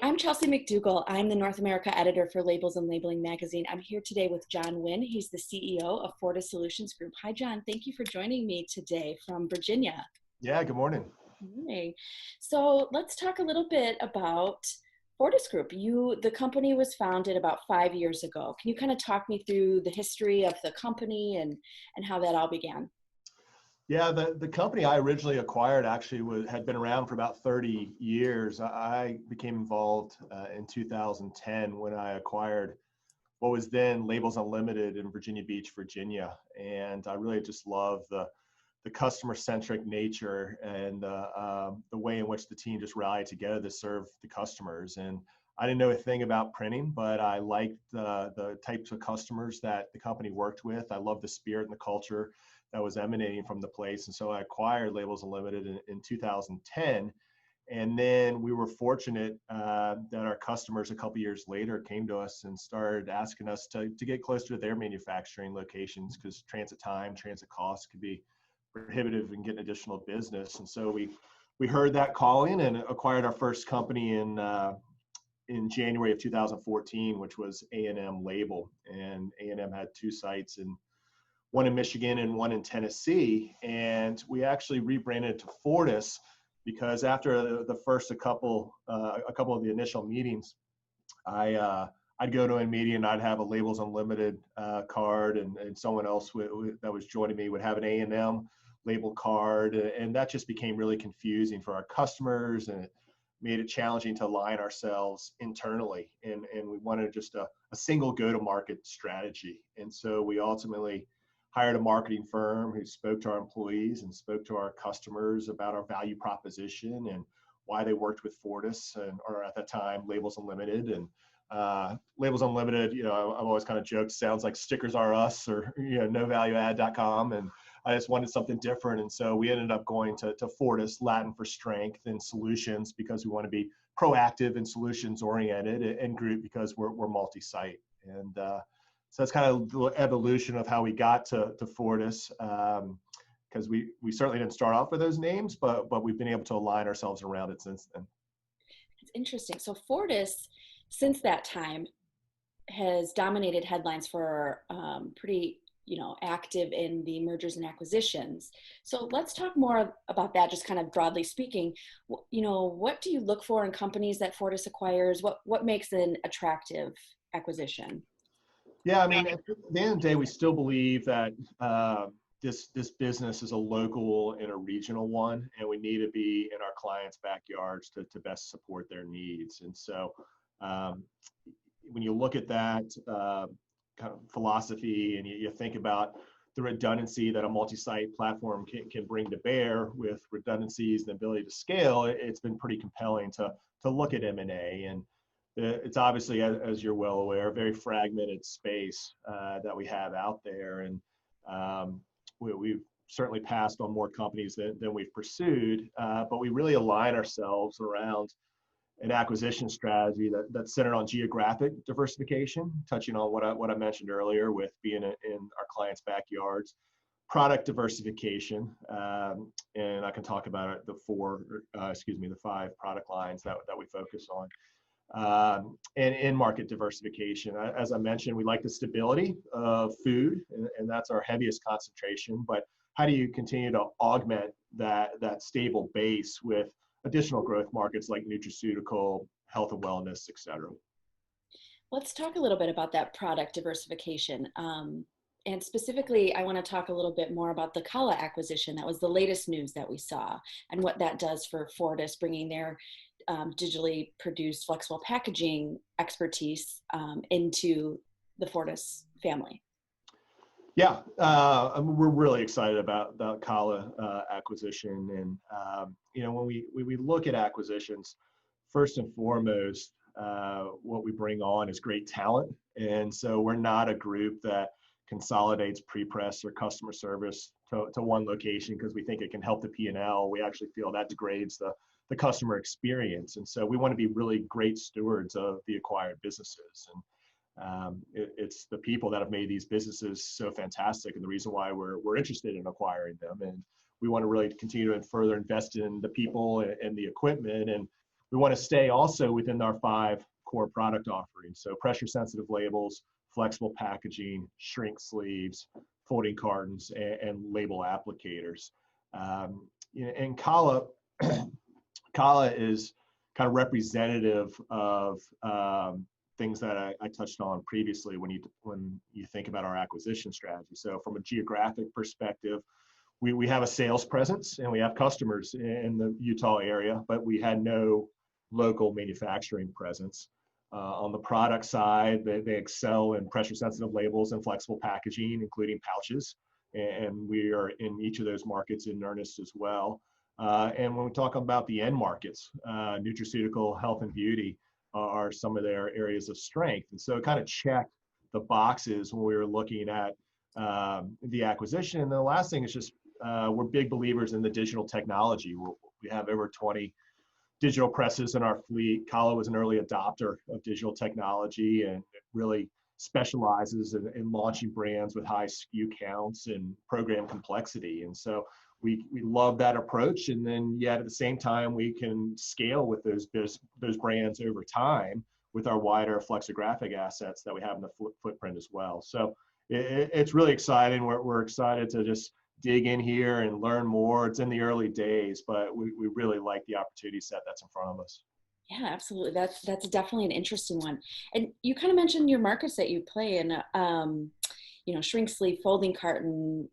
I'm Chelsea McDougall. I'm the North America editor for Labels and Labeling magazine. I'm here today with John Wynne. He's the CEO of Fortis Solutions Group. Hi, John. Thank you for joining me today from Virginia. Yeah, good morning. Hey. So let's talk a little bit about Fortis Group. The company was founded about 5 years ago. Can you kind of talk me through the history of the company and how that all began? Yeah, the company I originally acquired actually had been around for about 30 years. I became involved in 2010 when I acquired what was then Labels Unlimited in Virginia Beach, Virginia. And I really just love the customer-centric nature and the way in which the team just rallied together to serve the customers. And I didn't know a thing about printing, but I liked the types of customers that the company worked with. I loved the spirit and the culture that was emanating from the place. And so I acquired Labels Unlimited in 2010. And then we were fortunate that our customers a couple years later came to us and started asking us to get closer to their manufacturing locations because transit time, transit costs could be prohibitive in getting additional business. And so we heard that calling and acquired our first company in January of 2014, which was A&M Label. And A&M had two sites, one in Michigan and one in Tennessee. And we actually rebranded to Fortis because after the first a couple of the initial meetings, I'd go to a meeting and I'd have a Labels Unlimited card, and someone else that was joining me would have an A&M label card, and that just became really confusing for our customers, and it made it challenging to align ourselves internally. And we wanted just a single go-to-market strategy. And so we ultimately hired a marketing firm who spoke to our employees and spoke to our customers about our value proposition and why they worked with Fortis, or at that time, Labels Unlimited. And Labels Unlimited, I've always kind of joked, sounds like Stickers R Us or novalueadd.com. And I just wanted something different. And so we ended up going to Fortis, Latin for strength, and solutions because we want to be proactive and solutions oriented, and group because we're multi-site. And so that's kind of the evolution of how we got to Fortis, because we certainly didn't start off with those names, but we've been able to align ourselves around it since then. It's interesting. So Fortis, since that time, has dominated headlines for pretty active in the mergers and acquisitions. So let's talk more about that, just kind of broadly speaking. What do you look for in companies that Fortis acquires? What makes an attractive acquisition? Yeah, I mean, at the end of the day, we still believe that this business is a local and a regional one, and we need to be in our clients' backyards to best support their needs. And so when you look at that kind of philosophy and you think about the redundancy that a multi-site platform can bring to bear with redundancies and the ability to scale, it's been pretty compelling to look at M&A. And it's obviously, as you're well aware, a very fragmented space that we have out there. And we've certainly passed on more companies than we've pursued, but we really align ourselves around an acquisition strategy that's centered on geographic diversification, touching on what I mentioned earlier with being in our clients' backyards, product diversification, and I can talk about it, the 5 product lines that we focus on, and in-market diversification. As I mentioned, we like the stability of food, and that's our heaviest concentration, but how do you continue to augment that stable base with additional growth markets like nutraceutical, health and wellness, et cetera? Let's talk a little bit about that product diversification. And specifically, I want to talk a little bit more about the Kala acquisition. That was the latest news that we saw, and what that does for Fortis, bringing their digitally produced flexible packaging expertise into the Fortis family. Yeah, we're really excited about the Kala acquisition. And when we look at acquisitions, first and foremost, what we bring on is great talent. And so we're not a group that consolidates pre-press or customer service to one location because we think it can help the P&L. We actually feel that degrades the customer experience. And so we want to be really great stewards of the acquired businesses. And it's the people that have made these businesses so fantastic, and the reason why we're interested in acquiring them. And we want to really continue to further invest in the people and the equipment. And we want to stay also within our 5 core product offerings. So pressure sensitive labels, flexible packaging, shrink sleeves, folding cartons, and label applicators. And Kala is kind of representative of things that I touched on previously when you think about our acquisition strategy. So from a geographic perspective, we have a sales presence and we have customers in the Utah area, but we had no local manufacturing presence. On the product side, they excel in pressure sensitive labels and flexible packaging, including pouches. And we are in each of those markets in earnest as well. And when we talk about the end markets, nutraceutical, health and beauty are some of their areas of strength. And so it kind of checked the boxes when we were looking at the acquisition. And the last thing is just, we're big believers in the digital technology. We have over 20 digital presses in our fleet. Kala was an early adopter of digital technology and really specializes in launching brands with high SKU counts and program complexity. And so we love that approach. And then yet at the same time, we can scale with those brands over time with our wider flexographic assets that we have in the footprint as well. So it's really exciting. We're excited to just dig in here and learn more. It's in the early days, but we really like the opportunity set that's in front of us. Yeah, absolutely. That's definitely an interesting one. And you kind of mentioned your markets that you play in, shrink sleeve, folding carton,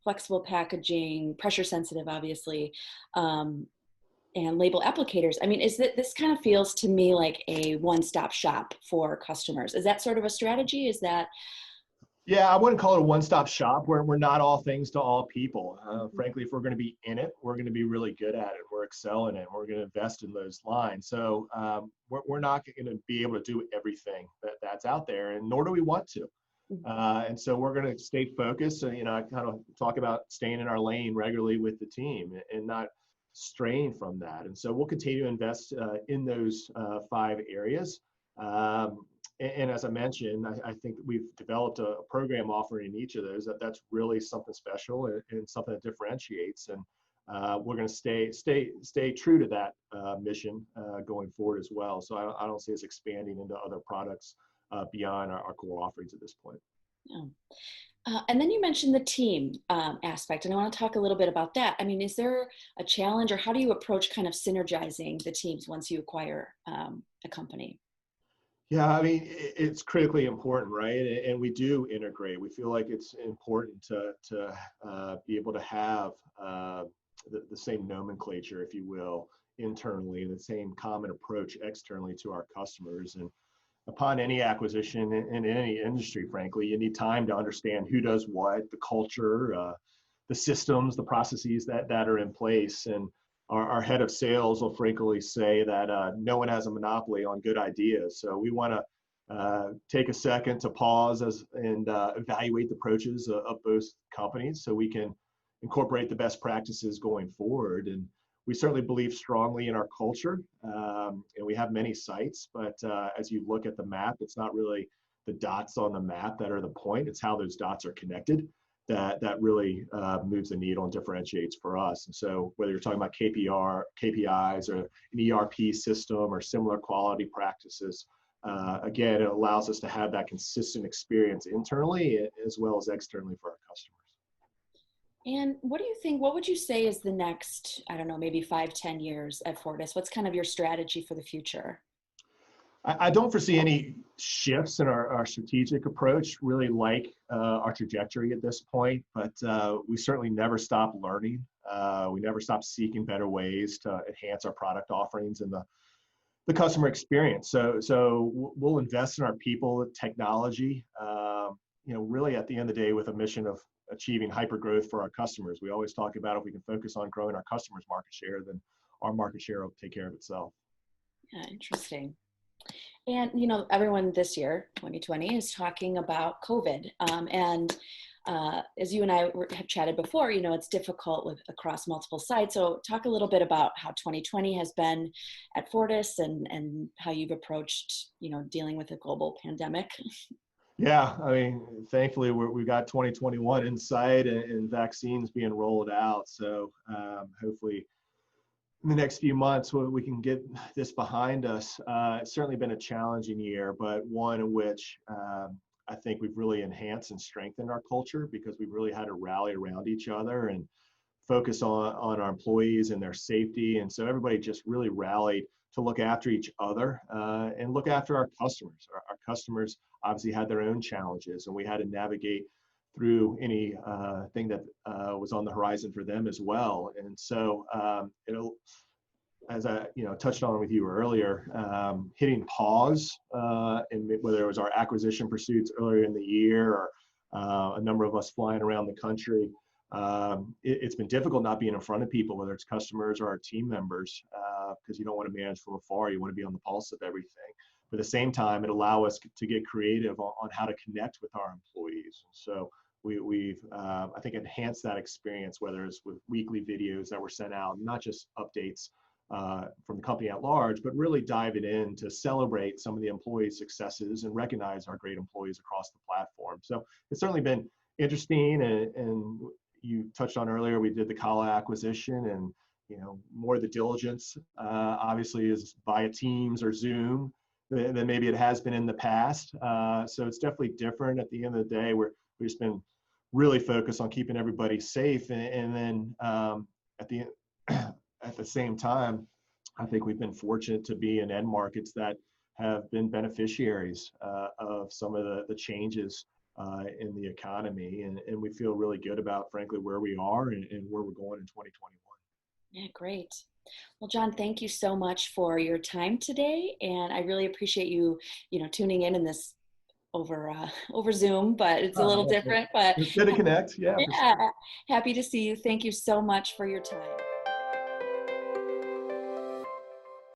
flexible packaging, pressure sensitive, obviously, and label applicators. I mean, this kind of feels to me like a one-stop shop for customers. Is that sort of a strategy? Is that? Yeah, I wouldn't call it a one-stop shop where we're not all things to all people. Frankly, if we're going to be in it, we're going to be really good at it. We're excelling in it. We're going to invest in those lines. So we're not going to be able to do everything that's out there, and nor do we want to. And so we're going to stay focused. I kind of talk about staying in our lane regularly with the team and not straying from that. And so we'll continue to invest in those 5 areas. And as I mentioned, I think we've developed a program offering in each of those that's really something special and something that differentiates. And we're going to stay true to that mission going forward as well. So I don't see us expanding into other products beyond our core offerings at this point. Yeah. And then you mentioned the team aspect, and I want to talk a little bit about that. I mean, is there a challenge, or how do you approach kind of synergizing the teams once you acquire a company? Yeah, I mean, it's critically important, right? And we do integrate. We feel like it's important to be able to have the same nomenclature, if you will, internally, and the same common approach externally to our customers. And upon any acquisition in any industry, frankly, you need time to understand who does what, the culture, the systems, the processes that are in place. And our head of sales will frequently say that no one has a monopoly on good ideas. So we want to take a second to pause and evaluate the approaches of both companies so we can incorporate the best practices going forward. And we certainly believe strongly in our culture, and we have many sites, but as you look at the map, it's not really the dots on the map that are the point, it's how those dots are connected that really moves the needle and differentiates for us. And so whether you're talking about KPIs or an ERP system or similar quality practices, again, it allows us to have that consistent experience internally as well as externally for our customers. And what would you say is the next, I don't know, maybe 5-10 years at Fortis? What's kind of your strategy for the future? I don't foresee any shifts in our strategic approach, really like our trajectory at this point, but we certainly never stop learning. We never stop seeking better ways to enhance our product offerings and the customer experience. So we'll invest in our people, technology, really at the end of the day with a mission of achieving hyper growth for our customers. We always talk about if we can focus on growing our customers' market share, then our market share will take care of itself. Yeah, interesting. And, everyone this year, 2020, is talking about COVID. And as you and I have chatted before, it's difficult across multiple sites. So talk a little bit about how 2020 has been at Fortis and how you've approached, dealing with a global pandemic. Yeah, I mean, thankfully we got 2021 in sight and vaccines being rolled out. So hopefully in the next few months we can get this behind us. It's certainly been a challenging year, but one in which I think we've really enhanced and strengthened our culture because we've really had to rally around each other and focus on our employees and their safety. And so everybody just really rallied to look after each other and look after our customers. Our customers obviously had their own challenges, and we had to navigate through any thing that was on the horizon for them as well. And so it'll, as I touched on with you earlier, hitting pause, and whether it was our acquisition pursuits earlier in the year or a number of us flying around the country, it's been difficult not being in front of people, whether it's customers or our team members, because you don't want to manage from afar. You want to be on the pulse of everything. But at the same time, it allows us to get creative on how to connect with our employees. So we've I think enhanced that experience, whether it's with weekly videos that were sent out, not just updates from the company at large, but really diving in to celebrate some of the employee successes and recognize our great employees across the platform. So it's certainly been interesting, and you touched on earlier, we did the Kala acquisition, and more of the diligence obviously is via Teams or Zoom than maybe it has been in the past. So it's definitely different. At the end of the day, we've just been really focused on keeping everybody safe, and then at the same time, I think we've been fortunate to be in end markets that have been beneficiaries of some of the changes in the economy, and we feel really good about, frankly, where we are and where we're going in 2021. Yeah, great. Well, John, thank you so much for your time today, and I really appreciate you, tuning in this over Zoom, but it's a little different. But It's good to connect. Yeah, for yeah, sure. happy to see you. Thank you so much for your time.